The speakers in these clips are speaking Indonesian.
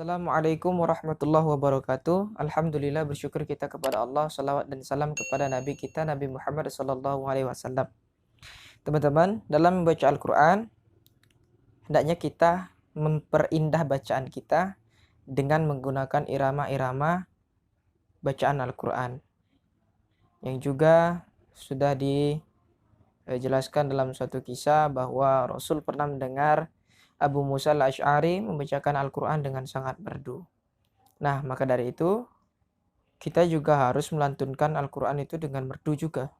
Assalamualaikum warahmatullahi wabarakatuh. Alhamdulillah, bersyukur kita kepada Allah. Salawat dan salam kepada Nabi kita, Nabi Muhammad SAW. Teman-teman, dalam membaca Al-Quran, hendaknya kita memperindah bacaan kita dengan menggunakan irama-irama bacaan Al-Quran, yang juga sudah dijelaskan dalam suatu kisah bahwa Rasul pernah mendengar Abu Musa al-Asy'ari membacakan Al-Quran dengan sangat merdu. Nah, maka dari itu, kita juga harus melantunkan Al-Quran itu dengan merdu juga.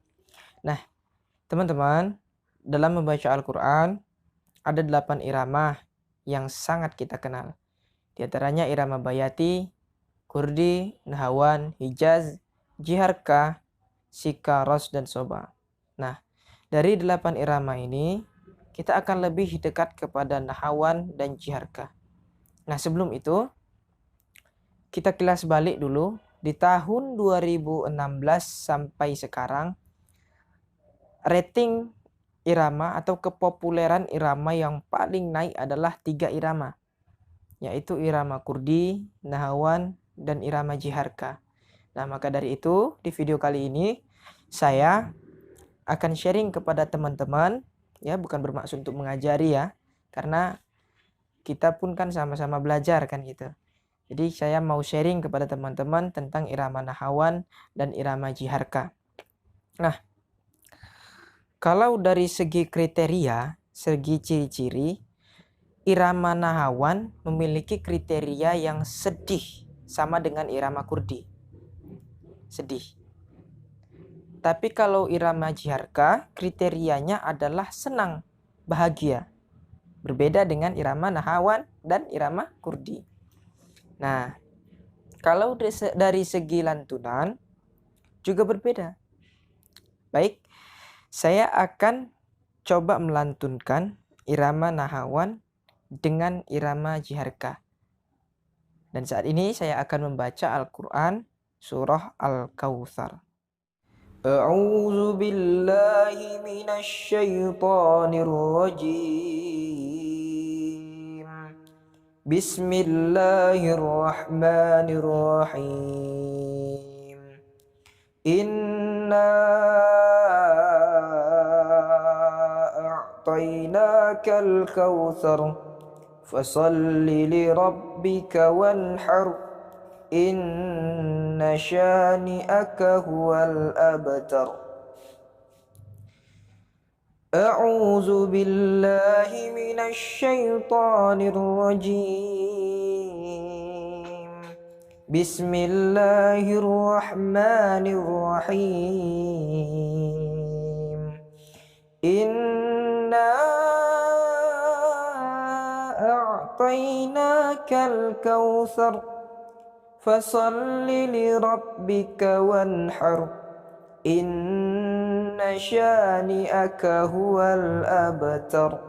Nah, teman-teman, dalam membaca Al-Quran, ada 8 irama yang sangat kita kenal. Di antaranya irama Bayati, Kurdi, Nahawan, Hijaz, Jiharka, Sika, Ros, dan Soba. Nah, dari 8 irama ini, kita akan lebih dekat kepada Nahawan dan Jiharka. Nah, sebelum itu, kita kilas balik dulu. Di tahun 2016 sampai sekarang, rating irama atau kepopuleran irama yang paling naik adalah 3 irama, yaitu irama Kurdi, Nahawan, dan irama Jiharka. Nah, maka dari itu, di video kali ini, saya akan sharing kepada teman-teman, ya, bukan bermaksud untuk mengajari ya, karena kita pun kan sama-sama belajar kan gitu. Jadi saya mau sharing kepada teman-teman tentang irama Nahawan dan irama Jiharka. Nah, kalau dari segi kriteria, segi ciri-ciri, irama Nahawan memiliki kriteria yang sedih sama dengan irama Kurdi. Sedih. Tapi kalau irama Jiharka, kriterianya adalah senang, bahagia. Berbeda dengan irama Nahawan dan irama Kurdi. Nah, kalau dari segi lantunan juga berbeda. Baik, saya akan coba melantunkan irama Nahawan dengan irama Jiharka. Dan saat ini saya akan membaca Al-Quran surah Al-Kautsar. A'udzu billahi minasyaitonir rajim. Bismillahirrahmanirrahim. Inna a'tainakal kautsar fasalli li rabbika wanhar. Inna syani'aka huwal abtar. A'udzu billahi minasyaitonir rajim. Bismillahirrahmanirrahim. Inna a'tainakal kautsar fasalli li rabbika wanhar. Inna syani'aka huwal abtar.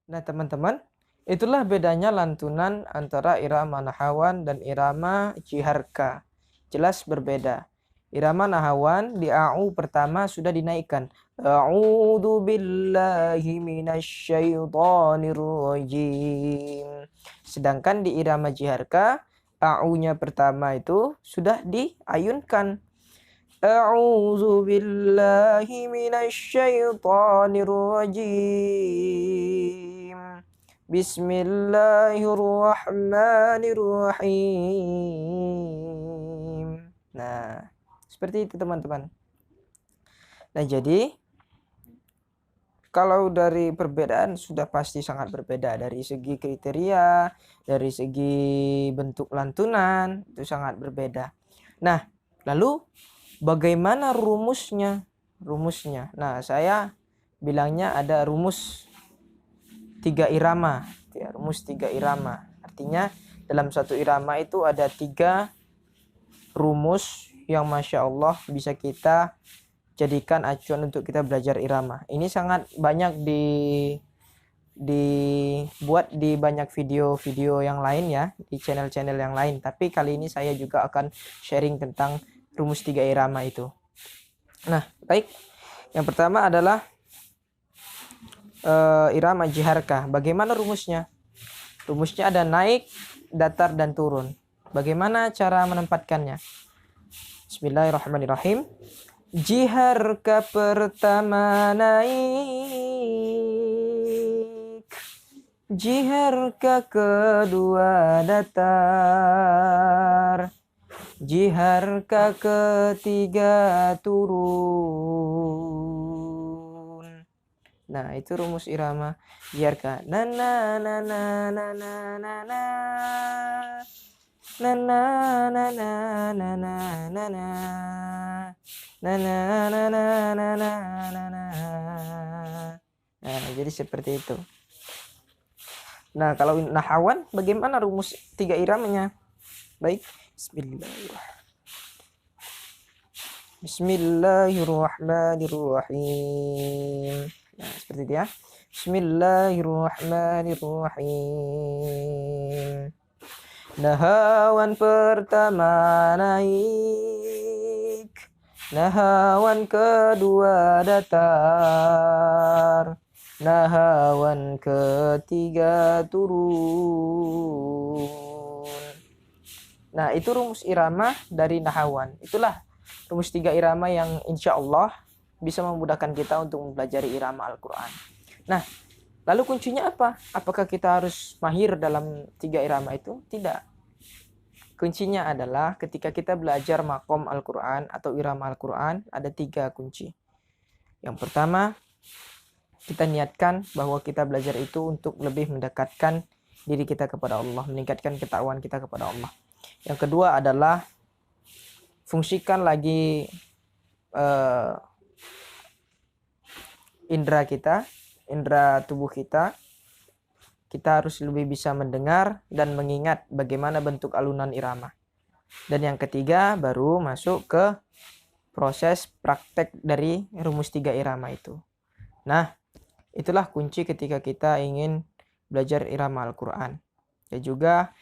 Nah, teman-teman, itulah bedanya lantunan antara irama Nahawan dan irama Jiharka. Jelas berbeda. Irama Nahawan di a'u pertama sudah dinaikkan. A'udzu billahi minasyaitonir rajim. Sedangkan di irama Jiharka, a'u-nya pertama itu sudah diayunkan. A'udzu billahi minasyaitonir rajim. Bismillahirrahmanirrahim. Nah, seperti itu teman-teman. Nah, jadi kalau dari perbedaan sudah pasti sangat berbeda. Dari segi kriteria, dari segi bentuk lantunan, itu sangat berbeda. Nah, lalu bagaimana rumusnya? Nah, saya bilangnya ada rumus 3 irama. Ya, rumus 3 irama. Artinya dalam satu irama itu ada 3 rumus yang Masya Allah bisa kita jadikan acuan untuk kita belajar irama. Ini sangat banyak dibuat di banyak video-video yang lain ya, di channel-channel yang lain. Tapi kali ini saya juga akan sharing tentang rumus 3 irama itu. Nah, baik. Yang pertama adalah irama Jiharka. Bagaimana rumusnya? Rumusnya ada naik, datar dan turun. Bagaimana cara menempatkannya? Bismillahirrahmanirrahim. Jiharka pertama naik, jiharka kedua datar, jiharka ketiga turun. Nah, itu rumus irama jiharka. Na na na na na na na na. Na na na na na na na na. Na na na na na na na na. Nah, jadi seperti itu. Nah, kalau nahawan bagaimana rumus 3 iramanya? Baik, Bismillahirrahmanirrahim. Nah, seperti itu ya. Bismillahirrahmanirrahim. Nahawan pertama naik, nahawan kedua datar, nahawan ketiga turun. Nah, itu rumus irama dari nahawan. Itulah rumus 3 irama yang insya Allah bisa memudahkan kita untuk mempelajari irama Al-Quran. Nah, lalu kuncinya apa? Apakah kita harus mahir dalam 3 irama itu? Tidak. Kuncinya adalah ketika kita belajar makom Al-Quran atau irama Al-Quran, ada 3 kunci. Yang pertama, kita niatkan bahwa kita belajar itu untuk lebih mendekatkan diri kita kepada Allah, meningkatkan ketakwaan kita kepada Allah. Yang kedua adalah fungsikan lagi indera kita, indera tubuh kita. Kita harus lebih bisa mendengar dan mengingat bagaimana bentuk alunan irama. Dan yang ketiga baru masuk ke proses praktek dari rumus 3 irama itu. Nah, itulah kunci ketika kita ingin belajar irama Al-Quran. Dan juga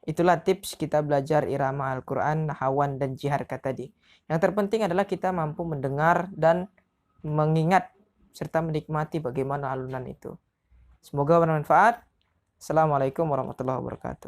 itulah tips kita belajar irama Al-Quran, nahawan, dan jiharka tadi. Yang terpenting adalah kita mampu mendengar dan mengingat serta menikmati bagaimana alunan itu. Semoga bermanfaat. Assalamualaikum warahmatullahi wabarakatuh.